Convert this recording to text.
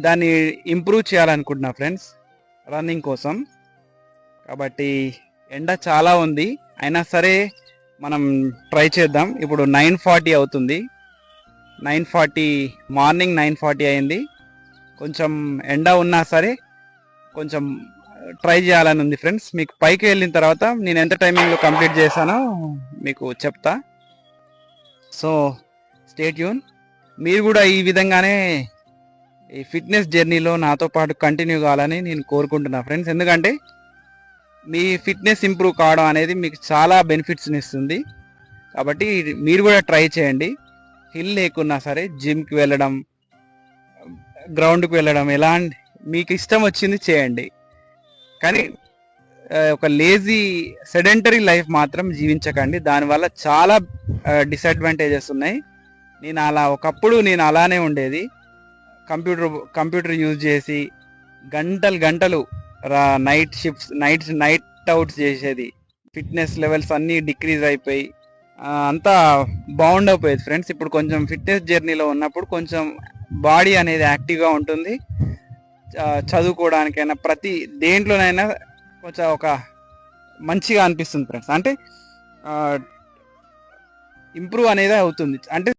దాన్ని ఇంప్రూవ్ చేయాలనుకుంటున్నా friends running కోసం. కాబట్టి ఎండ చాలా ఉంది, అయినా సరే మనం ట్రై చేద్దాం. ఇప్పుడు 9:40 అవుతుంది, 9:40 మార్నింగ్ 9:40 అయింది. కొంచెం ఎండ ఉన్నా సరే కొంచెం ట్రై చేయాలని ఉంది ఫ్రెండ్స్. మీకు పైకి వెళ్ళిన తర్వాత నేను ఎంత టైమింగ్లో కంప్లీట్ చేశానో మీకు చెప్తా. So stay tune. మీరు కూడా ఈ విధంగానే ఈ ఫిట్నెస్ జర్నీలో నాతో పాటు కంటిన్యూ కావాలని నేను కోరుకుంటున్నా ఫ్రెండ్స్. ఎందుకంటే మీ ఫిట్నెస్ ఇంప్రూవ్ కావడం అనేది మీకు చాలా బెనిఫిట్స్ని ఇస్తుంది. కాబట్టి మీరు కూడా ట్రై చేయండి. హిల్ లేకున్నా సరే జిమ్కి వెళ్ళడం, గ్రౌండ్కి వెళ్ళడం, ఎలాంటి మీకు ఇష్టం వచ్చింది చేయండి. కానీ ఒక లేజీ సెడెంటరీ లైఫ్ మాత్రం జీవించకండి. దానివల్ల చాలా డిసడ్వాంటేజెస్ ఉన్నాయి. ఒకప్పుడు నేను అలానే ఉండేది. కంప్యూటర్ యూజ్ చేసి గంటలు నైట్ షిఫ్ట్స్, నైట్ అవుట్స్ చేసేది. ఫిట్నెస్ లెవెల్స్ అన్నీ డిక్రీజ్ అయిపోయి అంతా బాగుండకపోయేది ఫ్రెండ్స్. ఇప్పుడు కొంచెం ఫిట్నెస్ జర్నీలో ఉన్నప్పుడు కొంచెం బాడీ అనేది యాక్టివ్గా ఉంటుంది. చదువుకోవడానికైనా ప్రతి దేంట్లోనైనా కొంచెం ఒక మంచిగా అనిపిస్తుంది ఫ్రెండ్స్. అంటే ఇంప్రూవ్ అనేది అవుతుంది. అంటే